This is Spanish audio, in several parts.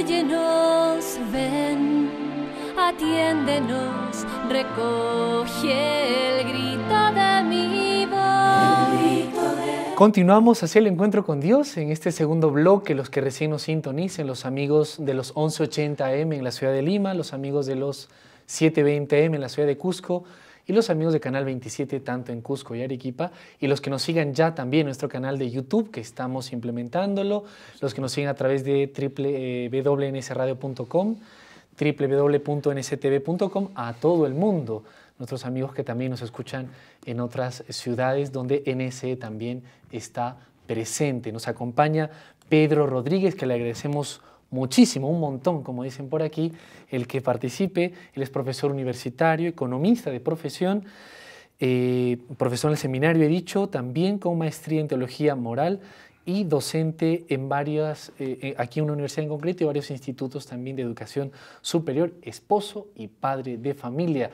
Óyenos, ven, atiéndenos, recoge el grito de mi voz. Continuamos hacia el encuentro con Dios en este segundo bloque. Los que recién nos sintonicen, los amigos de los 1180 AM en la ciudad de Lima, los amigos de los 720 AM en la ciudad de Cusco y los amigos de Canal 27 tanto en Cusco y Arequipa, y los que nos sigan ya también en nuestro canal de YouTube, que estamos implementándolo, los que nos siguen a través de www.nsradio.com, www.nctv.com, a todo el mundo, nuestros amigos que también nos escuchan en otras ciudades donde NSE también está presente. Nos acompaña Pedro Rodríguez, que le agradecemos muchísimo, un montón, como dicen por aquí, el que participe. Él es profesor universitario, economista de profesión, profesor en el seminario, he dicho, también con maestría en teología moral y docente en varias, aquí en una universidad en concreto y varios institutos también de educación superior, esposo y padre de familia.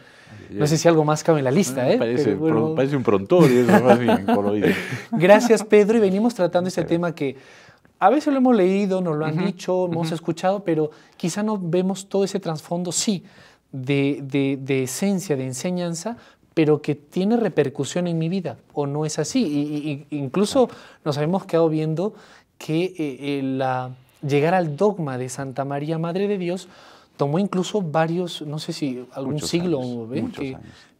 No sé si algo más cabe en la lista, ¿eh? Parece, Pero, bueno, parece un prontuario, eso más bien colorido. Gracias, Pedro, y venimos tratando este tema que a veces lo hemos leído, nos lo han dicho, hemos escuchado, pero quizá no vemos todo ese trasfondo, sí, de esencia, de enseñanza, pero que tiene repercusión en mi vida, ¿o no es así? Incluso nos habíamos quedado viendo que llegar al dogma de Santa María, Madre de Dios, tomó incluso varios, no sé si algún Muchos siglo, años, ¿ven?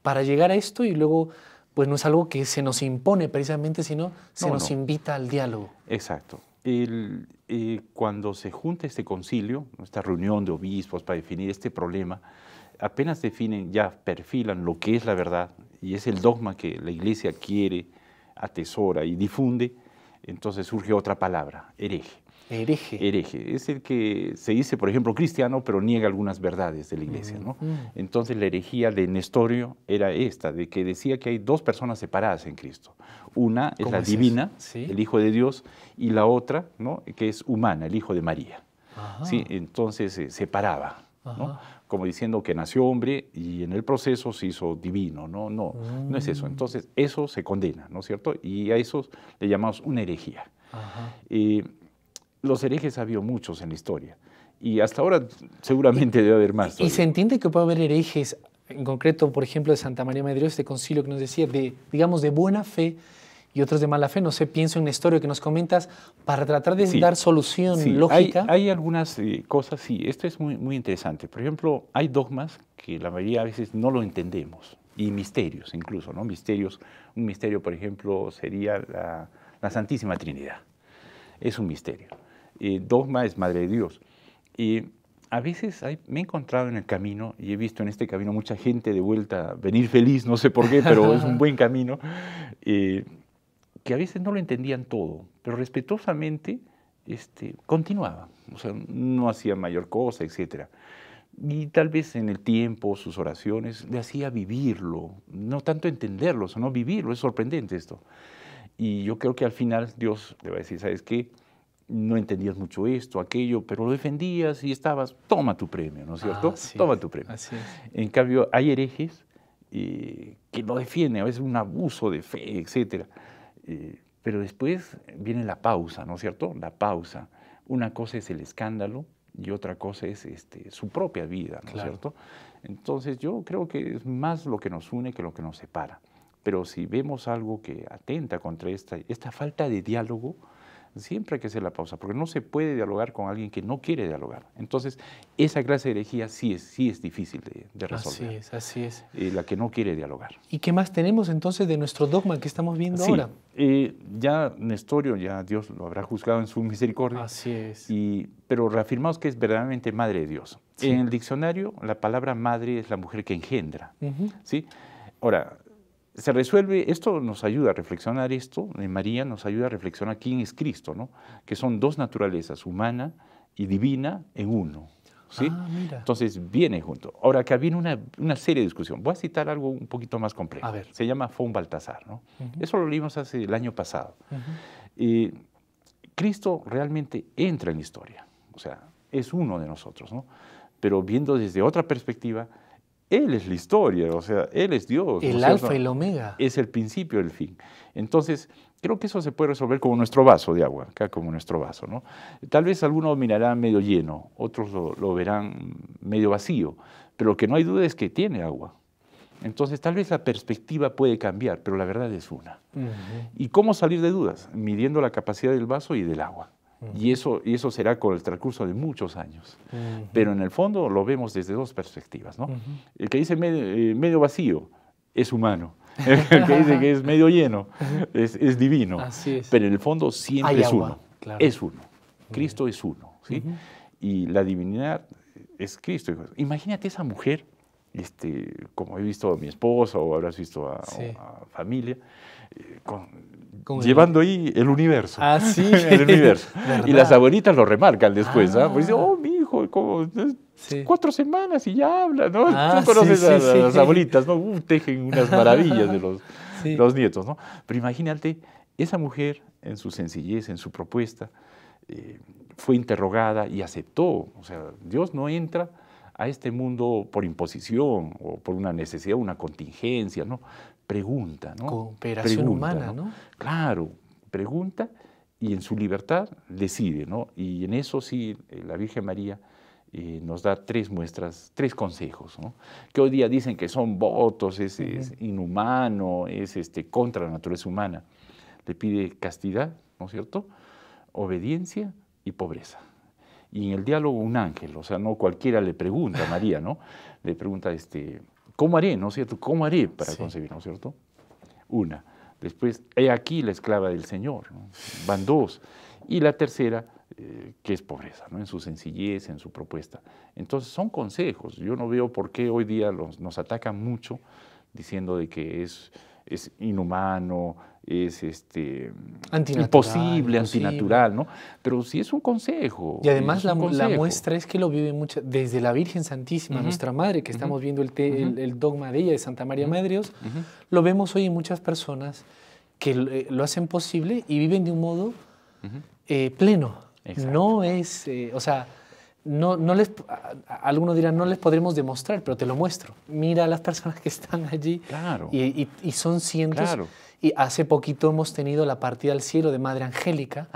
Para llegar a esto, y luego pues no es algo que se nos impone precisamente, sino se nos invita al diálogo. Exacto. Cuando se junta este concilio, esta reunión de obispos para definir este problema, apenas definen, ya perfilan lo que es la verdad, y es el dogma que la Iglesia quiere, atesora y difunde, entonces surge otra palabra, hereje. Hereje. Hereje. Es el que se dice, por ejemplo, cristiano, pero niega algunas verdades de la Iglesia, ¿no? Entonces la herejía de Nestorio era esta, de que decía que hay dos personas separadas en Cristo. Una es la divina, ¿Sí? el Hijo de Dios, y la otra, ¿no?, que es humana, el Hijo de María. ¿Sí? Entonces se separaba, ¿no?, como diciendo que nació hombre y en el proceso se hizo divino. No es eso. Entonces eso se condena, ¿no es cierto? Y a eso le llamamos una herejía. Los herejes ha habido muchos en la historia y hasta ahora seguramente debe haber más. Y se entiende que puede haber herejes, en concreto, por ejemplo, de Santa María Madre de Dios, este concilio que nos decía, digamos, de buena fe y otros de mala fe. No sé, pienso en Nestorio que nos comentas, para tratar de dar solución lógica. Hay algunas cosas, sí, esto es muy interesante. Por ejemplo, hay dogmas que la mayoría a veces no lo entendemos, y misterios incluso, ¿no? Misterios, un misterio, por ejemplo, sería la Santísima Trinidad. Es un misterio. Dogma es Madre de Dios. A veces me he encontrado en el camino, y he visto en este camino mucha gente de vuelta venir feliz, no sé por qué, pero es un buen camino, que a veces no lo entendían todo, pero respetuosamente continuaban, o sea, no hacía mayor cosa, etc. Y tal vez en el tiempo, sus oraciones, le hacía vivirlo, no tanto entenderlo, sino vivirlo. Es sorprendente esto. Y yo creo que al final Dios le va a decir, ¿sabes qué? No entendías mucho esto, aquello, pero lo defendías y estabas, toma tu premio, ¿no es cierto? Toma tu premio. Así es. En cambio, hay herejes que lo defienden, a veces un abuso de fe, etc. Pero después viene la pausa, ¿no es cierto? La pausa. Una cosa es el escándalo y otra cosa es su propia vida, ¿no es cierto? Entonces yo creo que es más lo que nos une que lo que nos separa. Pero si vemos algo que atenta contra esta falta de diálogo, siempre hay que hacer la pausa, porque no se puede dialogar con alguien que no quiere dialogar. Entonces, esa clase de herejía sí es difícil de resolver. Así es. La que no quiere dialogar. ¿Y qué más tenemos entonces de nuestro dogma que estamos viendo ahora? Ya Nestorio, ya Dios lo habrá juzgado en su misericordia. Así es. Pero reafirmamos que es verdaderamente Madre de Dios. Sí. En el diccionario, la palabra madre es la mujer que engendra. ¿Sí? Ahora, se resuelve, esto nos ayuda a reflexionar esto, de María nos ayuda a reflexionar quién es Cristo, ¿no? Que son dos naturalezas, humana y divina en uno. ¿Sí? Mira. Entonces viene junto. Ahora, acá viene una seria discusión. Voy a citar algo un poquito más complejo. A ver. Se llama Fon Baltasar, ¿no? Eso lo leímos hace el año pasado. Cristo realmente entra en la historia, o sea, es uno de nosotros, ¿no? Pero viendo desde otra perspectiva, Él es la historia, o sea, Él es Dios. El ¿no? alfa y el omega. Es el principio y el fin. Entonces, creo que eso se puede resolver como nuestro vaso de agua, acá como nuestro vaso, ¿no? Tal vez algunos mirarán medio lleno, otros lo verán medio vacío, pero lo que no hay duda es que tiene agua. Entonces, tal vez la perspectiva puede cambiar, pero la verdad es una. ¿Y cómo salir de dudas? Midiendo la capacidad del vaso y del agua. Y eso será con el transcurso de muchos años. Pero en el fondo lo vemos desde dos perspectivas, ¿no? El que dice medio vacío es humano. El que dice que es medio lleno es divino. Así es. Pero en el fondo siempre Hay es agua, uno. claro. Es uno. Cristo es uno, ¿sí? Y la divinidad es Cristo. Imagínate esa mujer, como he visto a mi esposa o habrás visto a familia, llevando ahí el universo. Ah, sí. El universo. ¿Verdad? Y las abuelitas lo remarcan después, ¿ah? Pues dicen, Ah. oh, mi hijo, ¿cómo? Sí. 4 semanas y ya habla, ¿no? Ah, Tú conoces sí, a sí, las sí. abuelitas, ¿no? Tejen unas maravillas de Sí. los nietos, ¿no? Pero imagínate, esa mujer, en su sencillez, en su propuesta, fue interrogada y aceptó. O sea, Dios no entra a este mundo por imposición o por una necesidad, una contingencia, ¿no? Pregunta, ¿no? Cooperación humana, ¿no? Claro, pregunta y en su libertad decide, ¿no? Y en eso sí, la Virgen María nos da 3 muestras, 3 consejos, ¿no? Que hoy día dicen que son votos, es inhumano, es contra la naturaleza humana. Le pide castidad, ¿no es cierto? Obediencia y pobreza. Y en el diálogo un ángel, o sea, no cualquiera le pregunta a María, ¿no? Le pregunta, ¿cómo haré, no es cierto? ¿Cómo haré para concebir, no es cierto? Una. Después, he aquí la esclava del Señor, ¿no? Van 2. Y la tercera, que es pobreza, ¿no? En su sencillez, en su propuesta. Entonces, son consejos. Yo no veo por qué hoy día nos atacan mucho diciendo de que es inhumano, es imposible, antinatural, ¿no? Pero sí es un consejo. Y además la consejo. muestra es que lo vive mucho, desde la Virgen Santísima, nuestra Madre, que estamos viendo el dogma de ella, de Santa María Madre de Dios, lo vemos hoy en muchas personas que lo hacen posible y viven de un modo pleno. Exacto. No es, o sea, algunos dirán, no les podremos demostrar, pero te lo muestro. Mira a las personas que están allí. Claro. Y son cientos. Claro. Y hace poquito hemos tenido la partida al cielo de Madre Angélica,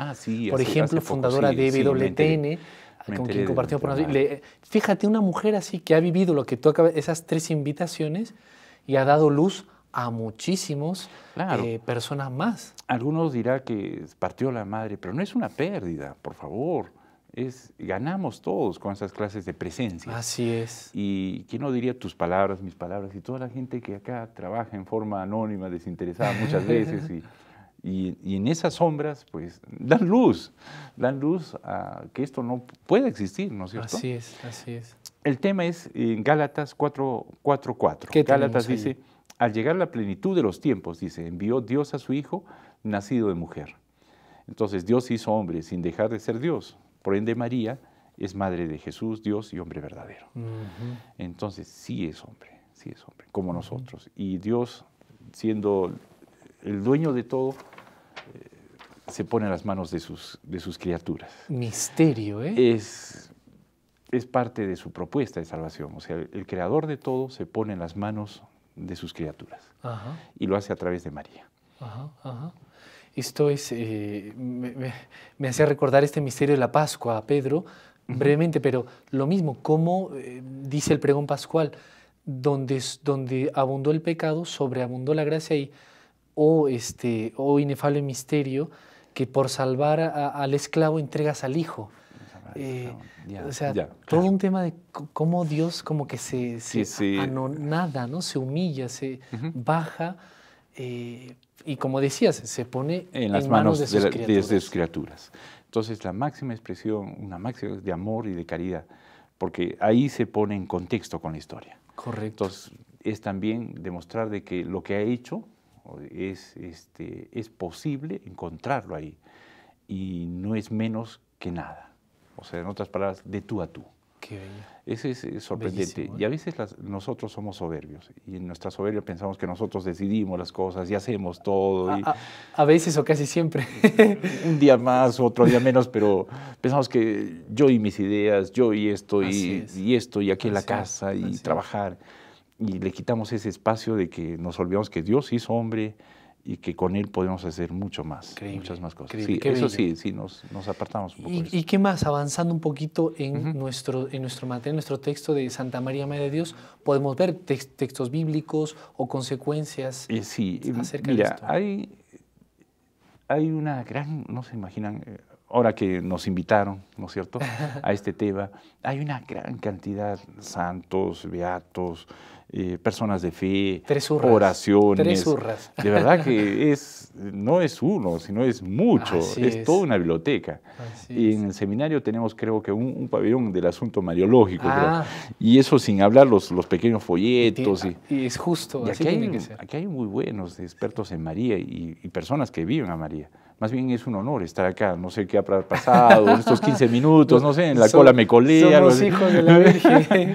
por ejemplo, fundadora de WTN, con quien compartimos por nosotros. Fíjate, una mujer así que ha vivido lo que tú acabas, esas 3 invitaciones y ha dado luz a muchísimos personas más. Algunos dirán que partió la madre, pero no es una pérdida, por favor. Ganamos todos con esas clases de presencia. Así es. Y quién no diría tus palabras, mis palabras, y toda la gente que acá trabaja en forma anónima, desinteresada muchas veces, y en esas sombras, pues, dan luz a que esto no puede existir, ¿no es cierto? Así es, así es. El tema es en Gálatas 4:4. Gálatas dice, al llegar la plenitud de los tiempos, dice, envió Dios a su Hijo, nacido de mujer. Entonces, Dios se hizo hombre sin dejar de ser Dios. Por ende, María es madre de Jesús, Dios y hombre verdadero. Entonces, sí es hombre, como nosotros. Y Dios, siendo el dueño de todo, se pone en las manos de sus criaturas. Misterio, ¿eh? Es parte de su propuesta de salvación. O sea, el creador de todo se pone en las manos de sus criaturas. Y lo hace a través de María. Esto es, me hace recordar este misterio de la Pascua, Pedro, brevemente, pero lo mismo, como dice el pregón pascual, donde abundó el pecado, sobreabundó la gracia y, inefable misterio, que por salvar al esclavo entregas al hijo. Todo un tema de cómo Dios como que se anonada, ¿no? Se humilla, se baja, y como decías, se pone en las manos de sus criaturas. Entonces, la máxima expresión, una máxima de amor y de caridad, porque ahí se pone en contexto con la historia. Correcto. Entonces, es también demostrar de que lo que ha hecho es posible encontrarlo ahí y no es menos que nada. O sea, en otras palabras, de tú a tú. Qué bello. Ese es sorprendente. Bellísimo, ¿eh? Y a veces nosotros somos soberbios y en nuestra soberbia pensamos que nosotros decidimos las cosas y hacemos todo. A veces o casi siempre. Un día más, otro día menos, pero pensamos que yo y mis ideas, yo y esto, y esto, y aquí en la casa, y trabajar. y le quitamos ese espacio de que nos olvidamos que Dios hizo hombre y que con Él podemos hacer mucho más, muchas más cosas. Sí, eso sí, nos apartamos un poco de eso. ¿Y qué más? Avanzando un poquito en nuestro materia, en nuestro texto de Santa María, Madre de Dios, podemos ver textos bíblicos o consecuencias acerca de esto. Hay una gran, no se imaginan, ahora que nos invitaron, ¿no es cierto?, a este tema, hay una gran cantidad de santos, beatos, personas de fe, oraciones. 3 zurras. De verdad que no es uno, sino es mucho, es toda una biblioteca. Y en el seminario tenemos, creo que, un pabellón del asunto mariológico, y eso sin hablar los pequeños folletos. Y es justo, y así tiene que ser. Aquí hay muy buenos expertos en María y personas que viven a María. Más bien es un honor estar acá, no sé qué ha pasado en estos 15 minutos, no sé, en la cola me colé. Somos hijos de la Virgen.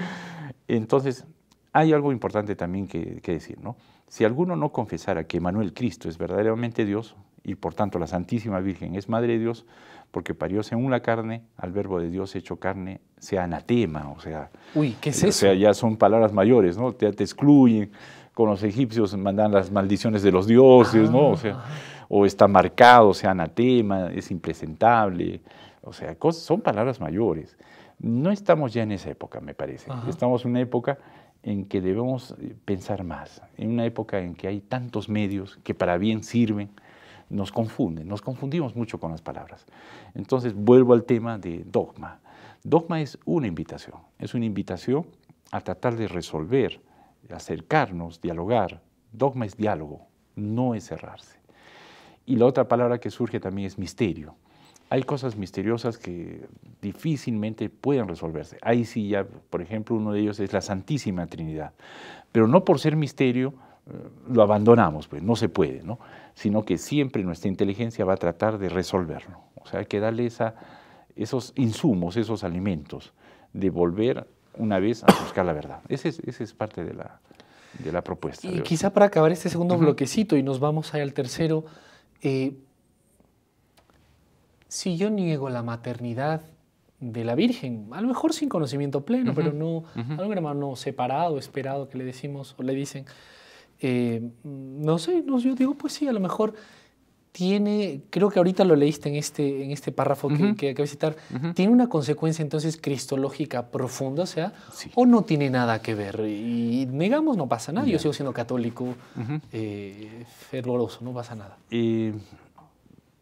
Entonces, hay algo importante también que decir, ¿no? Si alguno no confesara que Manuel Cristo es verdaderamente Dios, y por tanto la Santísima Virgen es Madre de Dios, porque parió según la carne, al verbo de Dios hecho carne, sea anatema, o sea... Uy, ¿qué es eso? O sea, ya son palabras mayores, ¿no? Te excluyen, con los egipcios mandan las maldiciones de los dioses, ¿no? O sea, o está marcado, o sea, anatema, es impresentable, o sea, son palabras mayores. No estamos ya en esa época, me parece. Estamos en una época en que debemos pensar más, en una época en que hay tantos medios que para bien sirven, nos confunden, nos confundimos mucho con las palabras. Entonces vuelvo al tema de dogma. Dogma es una invitación a tratar de resolver, acercarnos, dialogar. Dogma es diálogo, no es cerrarse. Y la otra palabra que surge también es misterio. Hay cosas misteriosas que difícilmente pueden resolverse. Ahí sí ya, por ejemplo, uno de ellos es la Santísima Trinidad. Pero no por ser misterio lo abandonamos, pues no se puede, ¿no? Sino que siempre nuestra inteligencia va a tratar de resolverlo. O sea, hay que darle esos insumos, esos alimentos, de volver una vez a buscar la verdad. Esa es parte de la propuesta. Y quizá para acabar este segundo bloquecito y nos vamos ahí al tercero, si yo niego la maternidad de la Virgen, a lo mejor sin conocimiento pleno, pero no, algún hermano separado, esperado que le decimos o le dicen, no sé, yo digo, pues sí, a lo mejor tiene, creo que ahorita lo leíste en este párrafo que acabo de citar, tiene una consecuencia entonces cristológica profunda, o sea, o no tiene nada que ver, y negamos, no pasa nada, yo sigo siendo católico, fervoroso, no pasa nada.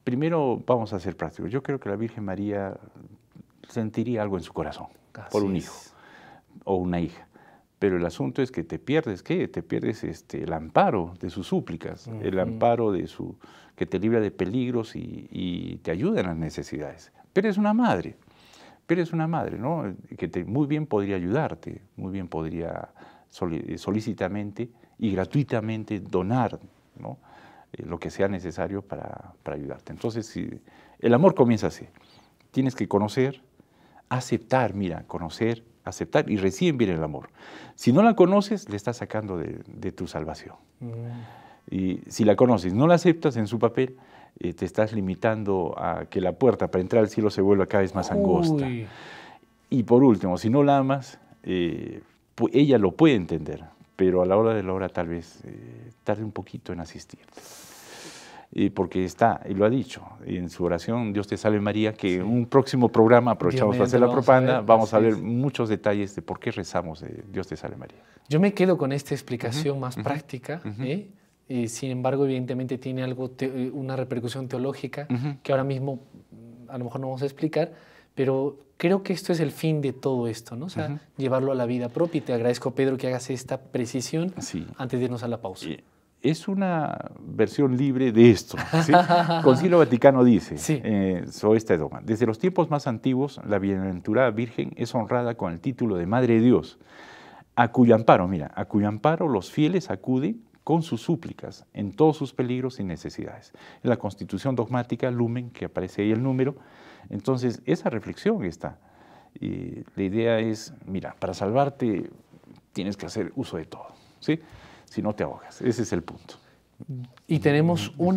Primero vamos a ser prácticos. Yo creo que la Virgen María sentiría algo en su corazón por un hijo o una hija. Pero el asunto es que te pierdes, ¿qué? Te pierdes el amparo de sus súplicas, el amparo que te libra de peligros y te ayuda en las necesidades. Pero es una madre, ¿no? Que muy bien podría ayudarte, muy bien podría solícitamente y gratuitamente donar, ¿no? Lo que sea necesario para ayudarte. Entonces, el amor comienza así. Tienes que conocer, aceptar, conocer, aceptar y recién viene el amor. Si no la conoces, le estás sacando de tu salvación. Y si la conoces, no la aceptas en su papel, te estás limitando a que la puerta para entrar al cielo se vuelva cada vez más angosta. Y por último, si no la amas, ella lo puede entender, pero a la hora de la hora tal vez tarde un poquito en asistirte. Porque está, y lo ha dicho, en su oración, Dios te salve María, que en un próximo programa, aprovechamos para hacer la propaganda, vamos a ver muchos detalles de por qué rezamos Dios te salve María. Yo me quedo con esta explicación más práctica, sin embargo, evidentemente tiene una repercusión teológica que ahora mismo a lo mejor no vamos a explicar, pero creo que esto es el fin de todo esto, ¿no? O sea, llevarlo a la vida propia, y te agradezco, Pedro, que hagas esta precisión antes de irnos a la pausa. Es una versión libre de esto. ¿Sí? Concilio Vaticano dice sobre este dogma: desde los tiempos más antiguos, la bienaventurada Virgen es honrada con el título de Madre de Dios, a cuyo amparo los fieles acuden con sus súplicas en todos sus peligros y necesidades. En la Constitución Dogmática, Lumen, que aparece ahí el número, entonces esa reflexión está. Y la idea es, para salvarte tienes que hacer uso de todo, ¿sí? Si no te ahogas. Ese es el punto. Y tenemos un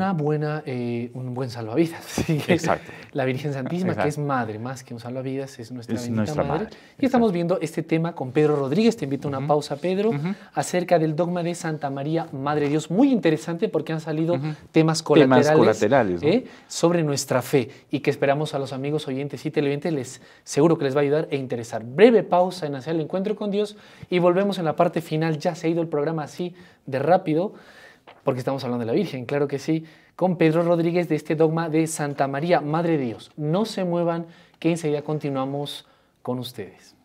buen salvavidas. ¿Sí? Exacto. La Virgen Santísima, Exacto. que es madre, más que un salvavidas, es nuestra bendita nuestra madre. madre. Y estamos viendo este tema con Pedro Rodríguez. Te invito a una pausa, Pedro, acerca del dogma de Santa María, Madre de Dios. Muy interesante porque han salido temas colaterales, ¿no? Sobre nuestra fe y que esperamos a los amigos oyentes y televidentes seguro que les va a ayudar e interesar. Breve pausa en hacer el encuentro con Dios y volvemos en la parte final. Ya se ha ido el programa así de rápido, porque estamos hablando de la Virgen, claro que sí, con Pedro Rodríguez de este dogma de Santa María, Madre de Dios. No se muevan, que enseguida continuamos con ustedes.